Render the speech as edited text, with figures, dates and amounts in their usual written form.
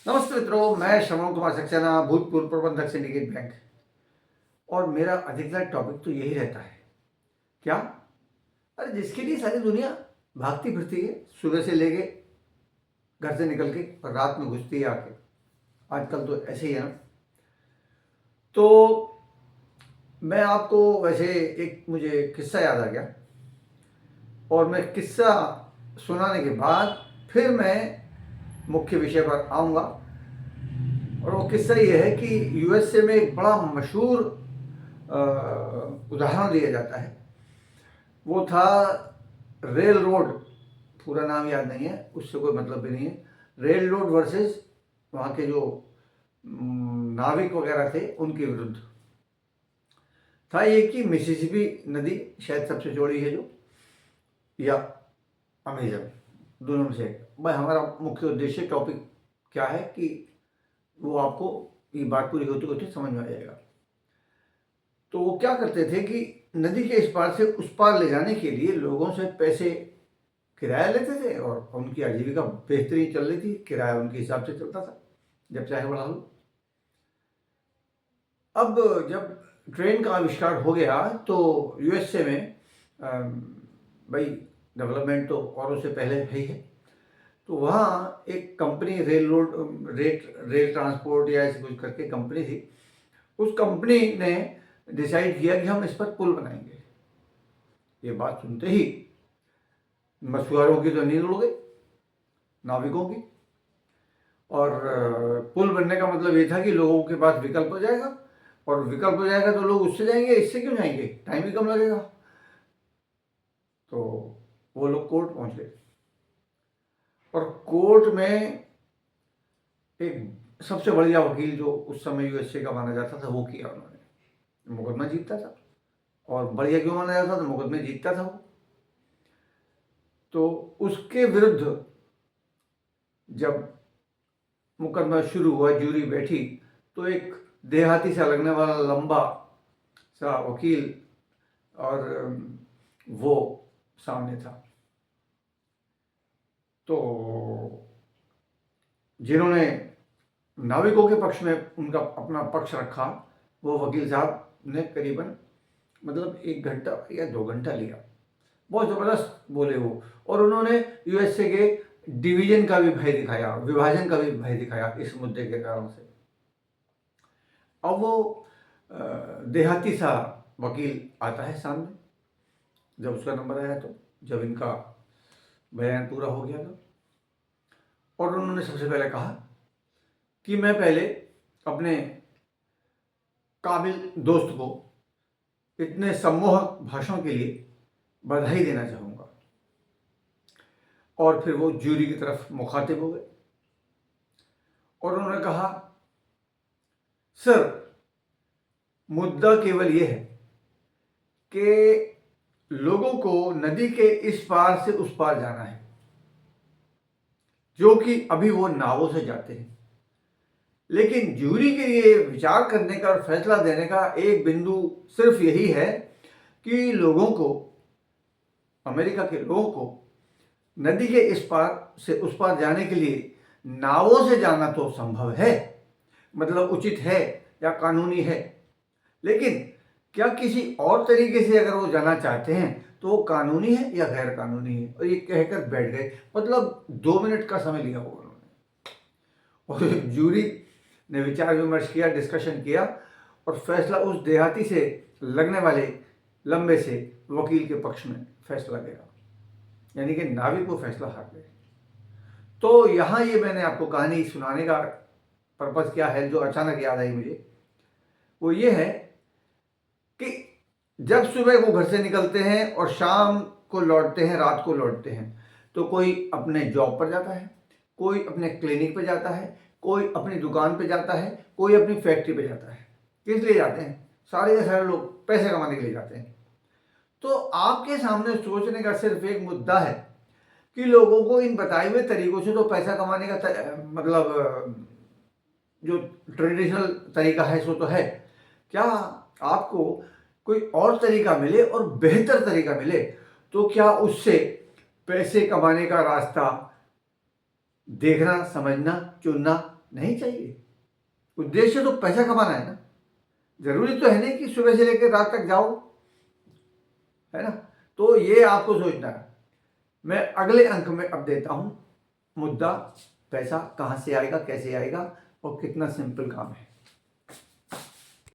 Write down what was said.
नमस्ते मित्रों, मैं श्रवण कुमार सक्सेना, भूतपूर्व प्रबंधक सिंडिकेट बैंक। और मेरा अधिकतर टॉपिक तो यही रहता है। क्या? अरे जिसके लिए सारी दुनिया भागती फिरती है, सुबह से लेके घर से निकल के और रात में घुसती है आके। आजकल तो ऐसे ही है ना। तो मैं आपको वैसे एक मुझे किस्सा याद आ गया, और मैं किस्सा सुनाने के बाद फिर मैं मुख्य विषय पर आऊँगा। और वो किस्सा ये है कि यूएसए में एक बड़ा मशहूर उदाहरण दिया जाता है। वो था रेल रोड, पूरा नाम याद नहीं है, उससे कोई मतलब भी नहीं है। रेल रोड वर्सेस वहाँ के जो नाविक वगैरह थे उनके विरुद्ध था। ये कि मिसिसिपी नदी शायद सबसे चौड़ी है जो, या अमेजन, दोनों में से एक। भाई हमारा मुख्य उद्देश्य टॉपिक क्या है कि वो आपको ये बात पूरी होते होते समझ में आ जाएगा। तो वो क्या करते थे कि नदी के इस पार से उस पार ले जाने के लिए लोगों से पैसे किराया लेते थे, और उनकी आजीविका बेहतरीन चल रही थी, किराया उनके हिसाब से चलता था, जब चाहे बढ़ा लो। अब जब ट्रेन का आविष्कार हो गया तो यूएसए में भाई डेवलपमेंट तो औरों से पहले है ही है। तो वहाँ एक कंपनी रेल ट्रांसपोर्ट या ऐसे कुछ करके कंपनी थी। उस कंपनी ने डिसाइड किया कि हम इस पर पुल बनाएंगे। ये बात सुनते ही मछुआरों की तो नींद उड़ गई, नाविकों की। और पुल बनने का मतलब ये था कि लोगों के पास विकल्प हो जाएगा, और विकल्प हो जाएगा तो लोग उससे जाएंगे, इससे क्यों जाएंगे, टाइम भी कम लगेगा। तो वो लोग कोर्ट पहुंच गए, और कोर्ट में एक सबसे बढ़िया वकील जो उस समय यूएसए का माना जाता था वो किया उन्होंने। मुकदमा जीतता था, और बढ़िया क्यों माना जाता था, मुकदमे जीतता था वो। तो उसके विरुद्ध जब मुकदमा शुरू हुआ, जूरी बैठी, तो एक देहाती सा लगने वाला लंबा सा वकील और वो सामने था। तो जिन्होंने नाविकों के पक्ष में उनका अपना पक्ष रखा, वो वकील साहब ने करीबन मतलब 1 घंटा या 2 घंटा लिया। बहुत ज़बरदस्त बोले वो, और उन्होंने यूएसए के डिवीजन का भी भय दिखाया, विभाजन का भी भय दिखाया इस मुद्दे के कारण से। अब वो देहाती सा वकील आता है सामने, जब उसका नंबर आया, तो जब इनका बयान पूरा हो गया था, और उन्होंने सबसे पहले कहा कि मैं पहले अपने काबिल दोस्त को इतने सम्मोहक भाषण के लिए बधाई देना चाहूँगा। और फिर वो जूरी की तरफ मुखातिब हो गए, और उन्होंने कहा, सर, मुद्दा केवल ये है कि लोगों को नदी के इस पार से उस पार जाना है, जो कि अभी वो नावों से जाते हैं। लेकिन जूरी के लिए विचार करने का और फैसला देने का एक बिंदु सिर्फ यही है कि लोगों को, अमेरिका के लोगों को नदी के इस पार से उस पार जाने के लिए नावों से जाना तो संभव है, मतलब उचित है या कानूनी है, लेकिन क्या किसी और तरीके से अगर वो जाना चाहते हैं तो वो कानूनी है या गैर कानूनी है। और ये कहकर बैठ गए, मतलब 2 मिनट का समय लिया होगा उन्होंने। और जूरी ने विचार विमर्श किया, डिस्कशन किया, और फैसला उस देहाती से लगने वाले लंबे से वकील के पक्ष में फैसला गया, यानी कि नाविक वो फैसला हार गए। तो यहाँ ये मैंने आपको कहानी सुनाने का पर्पज़ क्या है, जो अचानक याद आई मुझे, वो ये है कि जब सुबह वो घर से निकलते हैं और शाम को लौटते हैं, रात को लौटते हैं, तो कोई अपने जॉब पर जाता है, कोई अपने क्लिनिक पे जाता है, कोई अपनी दुकान पे जाता है, कोई अपनी फैक्ट्री पे जाता है। किस लिए जाते हैं? सारे के सारे लोग पैसे कमाने के लिए जाते हैं। तो आपके सामने सोचने का सिर्फ एक मुद्दा है कि लोगों को इन बताए हुए तरीकों से तो पैसा कमाने का मतलब जो ट्रेडिशनल तरीका है सो तो है, क्या आपको कोई और तरीका मिले और बेहतर तरीका मिले, तो क्या उससे पैसे कमाने का रास्ता देखना, समझना, चुनना नहीं चाहिए। उद्देश्य तो पैसा कमाना है ना, जरूरी तो है नहीं कि सुबह से लेकर रात तक जाओ, है ना। तो ये आपको सोचना है। मैं अगले अंक में अब देता हूं मुद्दा, पैसा कहां से आएगा, कैसे आएगा और कितना सिंपल काम है।